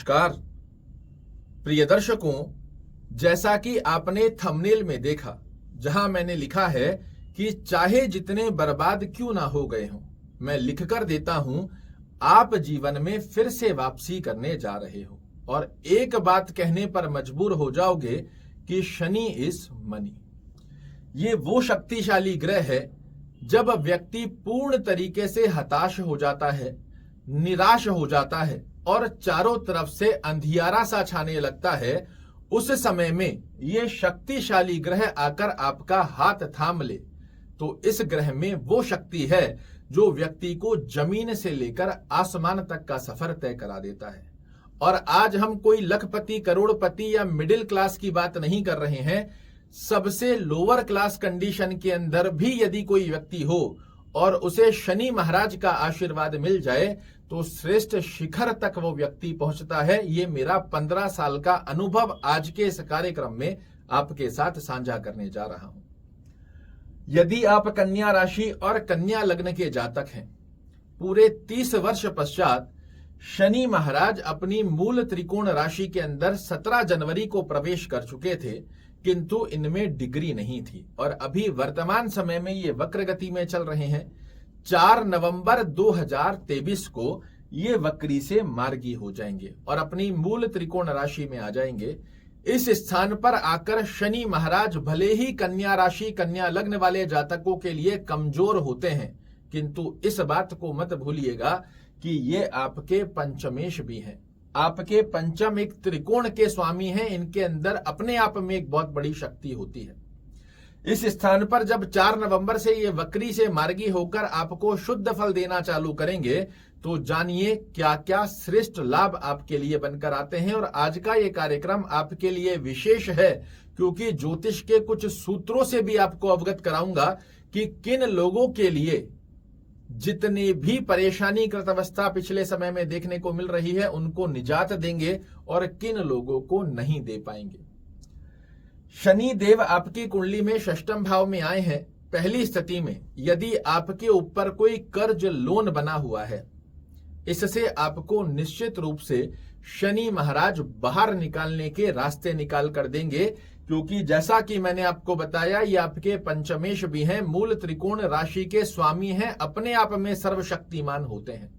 नमस्कार प्रिय दर्शकों, जैसा कि आपने थंबनेल में देखा, जहां मैंने लिखा है कि चाहे जितने बर्बाद क्यों ना हो गए हों, मैं लिखकर देता हूं, आप जीवन में फिर से वापसी करने जा रहे हो। और एक बात कहने पर मजबूर हो जाओगे कि शनि इज मनी। ये वो शक्तिशाली ग्रह है, जब व्यक्ति पूर्ण तरीके से हताश हो जाता है, निराश हो जाता है और चारों तरफ से अंधियारा सा छाने लगता है, उस समय में ये शक्तिशाली ग्रह आकर आपका हाथ थाम ले तो इस ग्रह में वो शक्ति है जो व्यक्ति को जमीन से लेकर आसमान तक का सफर तय करा देता है। और आज हम कोई लखपति, करोड़पति या मिडिल क्लास की बात नहीं कर रहे हैं। सबसे लोअर क्लास कंडीशन के अंदर भी यदि कोई व्यक्ति हो और उसे शनि महाराज का आशीर्वाद मिल जाए तो श्रेष्ठ शिखर तक वो व्यक्ति पहुंचता है। ये मेरा 15 साल का अनुभव आज के इस कार्यक्रम में आपके साथ साझा करने जा रहा हूं। यदि आप कन्या राशि और कन्या लग्न के जातक हैं, पूरे 30 वर्ष पश्चात शनि महाराज अपनी मूल त्रिकोण राशि के अंदर 17 जनवरी को प्रवेश कर चुके थे, किंतु इनमें डिग्री नहीं थी और अभी वर्तमान समय में ये वक्र गति में चल रहे हैं। 4 नवंबर 2023 को ये वक्री से मार्गी हो जाएंगे और अपनी मूल त्रिकोण राशि में आ जाएंगे। इस स्थान पर आकर शनि महाराज भले ही कन्या राशि, कन्या लग्न वाले जातकों के लिए कमजोर होते हैं, किंतु इस बात को मत भूलिएगा कि ये आपके पंचमेश भी हैं। आपके पंचम एक त्रिकोण के स्वामी हैं। इनके अंदर अपने आप में एक बहुत बड़ी शक्ति होती है। इस स्थान पर जब 4 नवंबर से ये वक्री से मार्गी होकर आपको शुद्ध फल देना चालू करेंगे तो जानिए क्या क्या श्रेष्ठ लाभ आपके लिए बनकर आते हैं। और आज का ये कार्यक्रम आपके लिए विशेष है, क्योंकि ज्योतिष के कुछ सूत्रों से भी आपको अवगत कराऊंगा कि किन लोगों के लिए जितनी भी परेशानी कृत अवस्था पिछले समय में देखने को मिल रही है उनको निजात देंगे और किन लोगों को नहीं दे पाएंगे। शनि देव आपकी कुंडली में षष्ठम भाव में आए हैं। पहली स्थिति में यदि आपके ऊपर कोई कर्ज लोन बना हुआ है, इससे आपको निश्चित रूप से शनि महाराज बाहर निकालने के रास्ते निकाल कर देंगे, क्योंकि जैसा कि मैंने आपको बताया ये आपके पंचमेश भी हैं, मूल त्रिकोण राशि के स्वामी हैं, अपने आप में सर्वशक्तिमान होते हैं।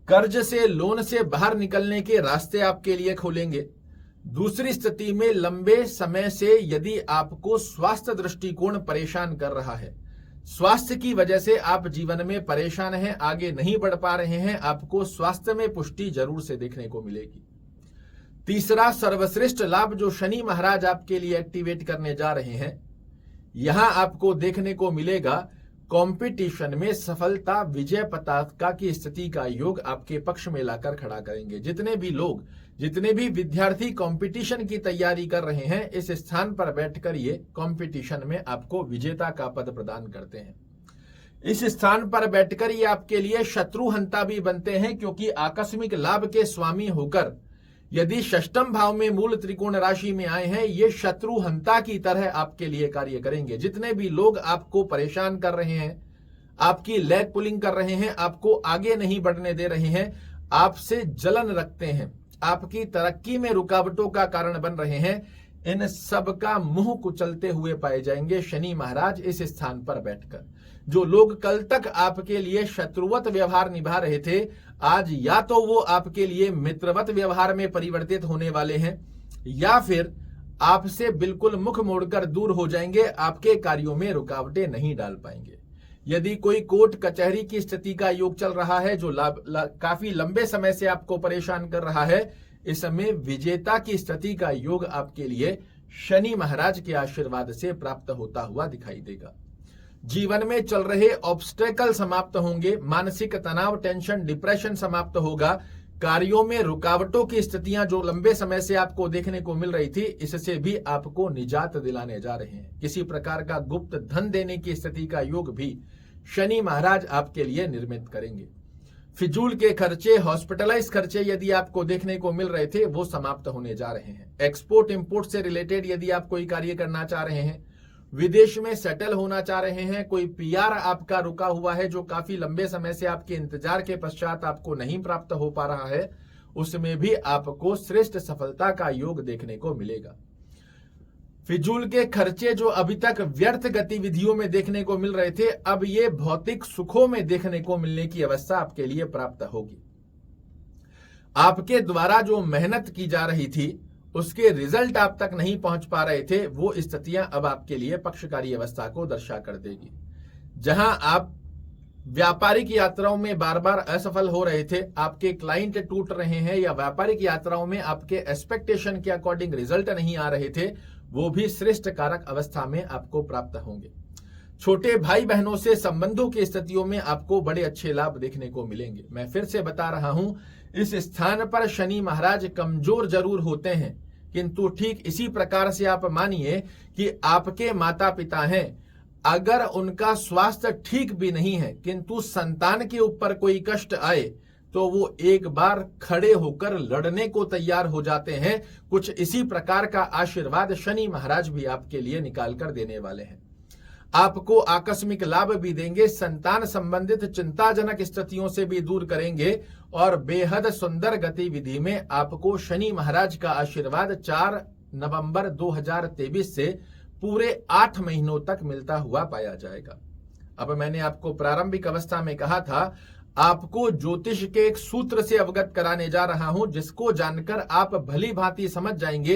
कर्ज से, लोन से बाहर निकलने के रास्ते आपके लिए खोलेंगे। दूसरी स्थिति में लंबे समय से यदि आपको स्वास्थ्य दृष्टिकोण परेशान कर रहा है, स्वास्थ्य की वजह से आप जीवन में परेशान हैं, आगे नहीं बढ़ पा रहे हैं, आपको स्वास्थ्य में पुष्टि जरूर से देखने को मिलेगी। तीसरा सर्वश्रेष्ठ लाभ जो शनि महाराज आपके लिए एक्टिवेट करने जा रहे हैं, यहां आपको देखने को मिलेगा कंपटीशन में सफलता, विजय पताका की स्थिति का योग आपके पक्ष में लाकर खड़ा करेंगे। जितने भी लोग, जितने भी विद्यार्थी कंपटीशन की तैयारी कर रहे हैं, इस स्थान पर बैठकर ये कंपटीशन में आपको विजेता का पद प्रदान करते हैं। इस स्थान पर बैठकर ये आपके लिए शत्रुहंता भी बनते हैं, क्योंकि आकस्मिक लाभ के स्वामी होकर यदि षष्ठम भाव में मूल त्रिकोण राशि में आए हैं, ये शत्रुहंता की तरह आपके लिए कार्य करेंगे। जितने भी लोग आपको परेशान कर रहे हैं, आपकी लेग पुलिंग कर रहे हैं, आपको आगे नहीं बढ़ने दे रहे हैं, आपसे जलन रखते हैं, आपकी तरक्की में रुकावटों का कारण बन रहे हैं, इन सब का मुंह कुचलते हुए पाए जाएंगे शनि महाराज इस स्थान पर बैठकर। जो लोग कल तक आपके लिए शत्रुवत व्यवहार निभा रहे थे, आज या तो वो आपके लिए मित्रवत व्यवहार में परिवर्तित होने वाले हैं, या फिर आपसे बिल्कुल मुख मोड़कर दूर हो जाएंगे, आपके कार्यों में रुकावटें नहीं डाल पाएंगे। यदि कोई कोर्ट कचहरी की स्थिति का योग चल रहा है जो काफी लंबे समय से आपको परेशान कर रहा है, इस समय विजेता की स्थिति का योग आपके लिए शनि महाराज के आशीर्वाद से प्राप्त होता हुआ दिखाई देगा। जीवन में चल रहे ऑब्स्टेकल समाप्त होंगे, मानसिक तनाव, टेंशन, डिप्रेशन समाप्त होगा, कार्यों में रुकावटों की स्थितियां जो लंबे समय से आपको देखने को मिल रही थी, इससे भी आपको निजात दिलाने जा रहे हैं। किसी प्रकार का गुप्त धन देने की स्थिति का योग भी शनि महाराज आपके लिए निर्मित करेंगे। फिजूल के खर्चे, हॉस्पिटलाइज खर्चे यदि आपको देखने को मिल रहे थे, वो समाप्त होने जा रहे हैं। एक्सपोर्ट इंपोर्ट से रिलेटेड यदि आप कोई कार्य करना चाह रहे हैं, विदेश में सेटल होना चाह रहे हैं, कोई पीआर आपका रुका हुआ है जो काफी लंबे समय से आपके इंतजार के पश्चात आपको नहीं प्राप्त हो पा रहा है, उसमें भी आपको श्रेष्ठ सफलता का योग देखने को मिलेगा। फिजूल के खर्चे जो अभी तक व्यर्थ गतिविधियों में देखने को मिल रहे थे, अब ये भौतिक सुखों में देखने को मिलने की अवस्था आपके लिए प्राप्त होगी। आपके द्वारा जो मेहनत की जा रही थी उसके रिजल्ट आप तक नहीं पहुंच पा रहे थे, वो स्थितियां अब आपके लिए पक्षकारी अवस्था को दर्शा कर देगी। जहां आप व्यापारिक यात्राओं में बार बार असफल हो रहे थे, आपके क्लाइंट टूट रहे हैं, या व्यापारिक यात्राओं में आपके एक्सपेक्टेशन के अकॉर्डिंग रिजल्ट नहीं आ रहे थे, वो भी श्रेष्ठ कारक अवस्था में आपको प्राप्त होंगे। छोटे भाई बहनों से संबंधों की स्थितियों में आपको बड़े अच्छे लाभ देखने को मिलेंगे। मैं फिर से बता रहा हूं, इस स्थान पर शनि महाराज कमजोर जरूर होते हैं, किंतु ठीक इसी प्रकार से आप मानिए कि आपके माता पिता हैं, अगर उनका स्वास्थ्य ठीक भी नहीं है किंतु संतान के ऊपर कोई कष्ट आए तो वो एक बार खड़े होकर लड़ने को तैयार हो जाते हैं। कुछ इसी प्रकार का आशीर्वाद शनि महाराज भी आपके लिए निकाल कर देने वाले हैं। आपको आकस्मिक लाभ भी देंगे, संतान संबंधित चिंताजनक स्थितियों से भी दूर करेंगे, और बेहद सुंदर गतिविधि में आपको शनि महाराज का आशीर्वाद 4 नवंबर 2023 से पूरे 8 महीनों तक मिलता हुआ पाया जाएगा। अब मैंने आपको प्रारंभिक अवस्था में कहा था, आपको ज्योतिष के एक सूत्र से अवगत कराने जा रहा हूं, जिसको जानकर आप भली भांति समझ जाएंगे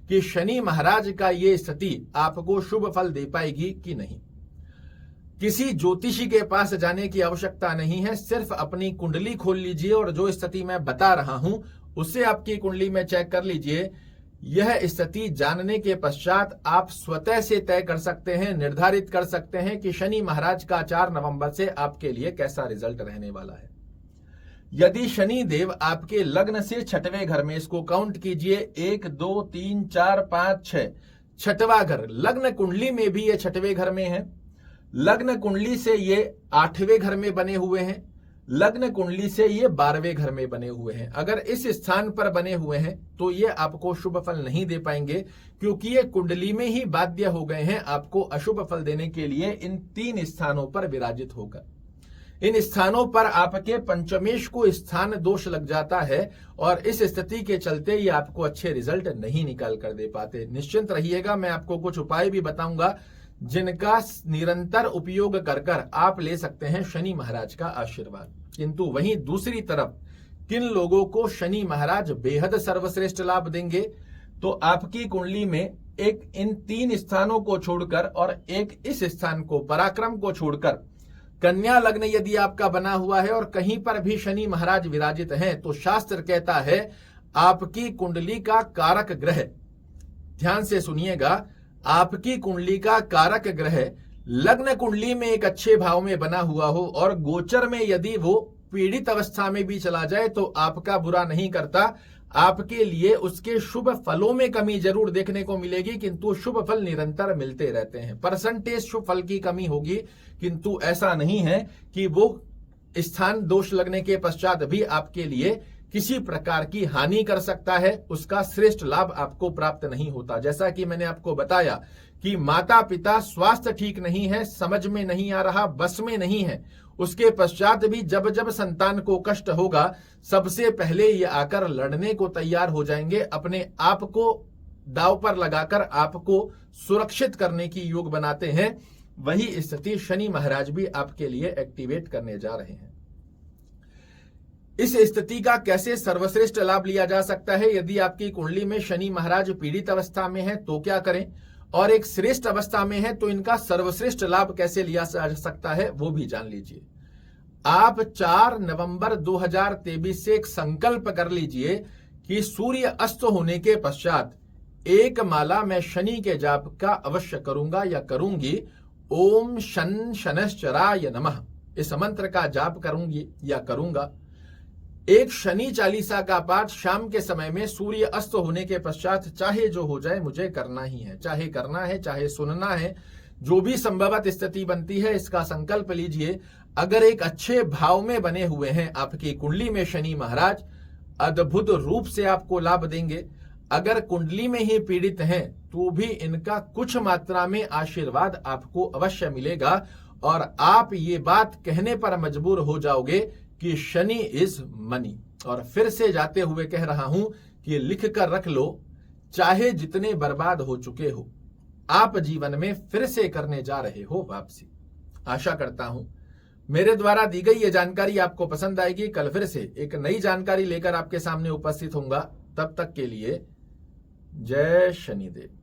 कि शनि महाराज का ये स्थिति आपको शुभ फल दे पाएगी कि नहीं। किसी ज्योतिषी के पास जाने की आवश्यकता नहीं है, सिर्फ अपनी कुंडली खोल लीजिए और जो स्थिति मैं बता रहा हूं उससे आपकी कुंडली में चेक कर लीजिए। यह स्थिति जानने के पश्चात आप स्वतः से तय कर सकते हैं, निर्धारित कर सकते हैं कि शनि महाराज का 4 नवंबर से आपके लिए कैसा रिजल्ट रहने वाला है। यदि शनि देव आपके लग्न से 6वें घर में, इसको काउंट कीजिए, 1 2 3 4 5 6, 6वां घर, लग्न कुंडली में भी ये 6वें घर में है, लग्न कुंडली से ये 8वें घर में बने हुए हैं, लग्न कुंडली से ये 12वें घर में बने हुए हैं। अगर इस स्थान पर बने हुए हैं तो ये आपको शुभ फल नहीं दे पाएंगे, क्योंकि ये कुंडली में ही बाध्य हो गए हैं आपको अशुभ फल देने के लिए। इन 3 स्थानों पर विराजित होकर इन स्थानों पर आपके पंचमेश को स्थान दोष लग जाता है, और इस स्थिति के चलते ये आपको अच्छे रिजल्ट नहीं निकाल कर दे पाते। निश्चिंत रहिएगा, मैं आपको कुछ उपाय भी बताऊंगा जिनका निरंतर उपयोग कर कर आप ले सकते हैं शनि महाराज का आशीर्वाद। किंतु वहीं दूसरी तरफ किन लोगों को शनि महाराज बेहद सर्वश्रेष्ठ लाभ देंगे, तो आपकी कुंडली में एक इन 3 स्थानों को छोड़कर और एक इस स्थान को, पराक्रम को छोड़कर, कन्या लग्न यदि आपका बना हुआ है और कहीं पर भी शनि महाराज विराजित हैं, तो शास्त्र कहता है आपकी कुंडली का कारक ग्रह, ध्यान से सुनिएगा, आपकी कुंडली का कारक ग्रह लग्न कुंडली में एक अच्छे भाव में बना हुआ हो और गोचर में यदि वो पीड़ित अवस्था में भी चला जाए तो आपका बुरा नहीं करता, आपके लिए उसके शुभ फलों में कमी जरूर देखने को मिलेगी, किंतु शुभ फल निरंतर मिलते रहते हैं। परसेंटेज शुभ फल की कमी होगी, किंतु ऐसा नहीं है कि वो स्थान दोष लगने के पश्चात भी आपके लिए किसी प्रकार की हानि कर सकता है, उसका श्रेष्ठ लाभ आपको प्राप्त नहीं होता। जैसा कि मैंने आपको बताया कि माता पिता स्वास्थ्य ठीक नहीं है, समझ में नहीं आ रहा, बस में नहीं है, उसके पश्चात भी जब जब संतान को कष्ट होगा सबसे पहले ये आकर लड़ने को तैयार हो जाएंगे, अपने आप को दांव पर लगाकर आपको सुरक्षित करने की योग बनाते हैं। वही स्थिति शनि महाराज भी आपके लिए एक्टिवेट करने जा रहे हैं। इस स्थिति का कैसे सर्वश्रेष्ठ लाभ लिया जा सकता है, यदि आपकी कुंडली में शनि महाराज पीड़ित अवस्था में है तो क्या करें, और एक श्रेष्ठ अवस्था में है तो इनका सर्वश्रेष्ठ लाभ कैसे लिया जा सकता है, वो भी जान लीजिए। आप 4 नवंबर 2023 से एक संकल्प कर लीजिए कि सूर्य अस्त होने के पश्चात 1 माला मैं शनि के जाप का अवश्य करूंगा या करूंगी। ओम शन शनश्चराय नमः, इस मंत्र का जाप करूंगी या करूंगा। एक शनि चालीसा का पाठ शाम के समय में सूर्य अस्त होने के पश्चात, चाहे जो हो जाए मुझे करना ही है, चाहे करना है चाहे सुनना है, जो भी संभवत स्थिति बनती है इसका संकल्प लीजिए। अगर एक अच्छे भाव में बने हुए हैं आपकी कुंडली में शनि महाराज, अद्भुत रूप से आपको लाभ देंगे। अगर कुंडली में ही पीड़ित हैं तो भी इनका कुछ मात्रा में आशीर्वाद आपको अवश्य मिलेगा, और आप ये बात कहने पर मजबूर हो जाओगे कि शनि इज मनी। और फिर से जाते हुए कह रहा हूं कि लिख कर रख लो, चाहे जितने बर्बाद हो चुके हो, आप जीवन में फिर से करने जा रहे हो वापसी। आशा करता हूं मेरे द्वारा दी गई ये जानकारी आपको पसंद आएगी। कल फिर से एक नई जानकारी लेकर आपके सामने उपस्थित होऊंगा। तब तक के लिए जय शनिदेव।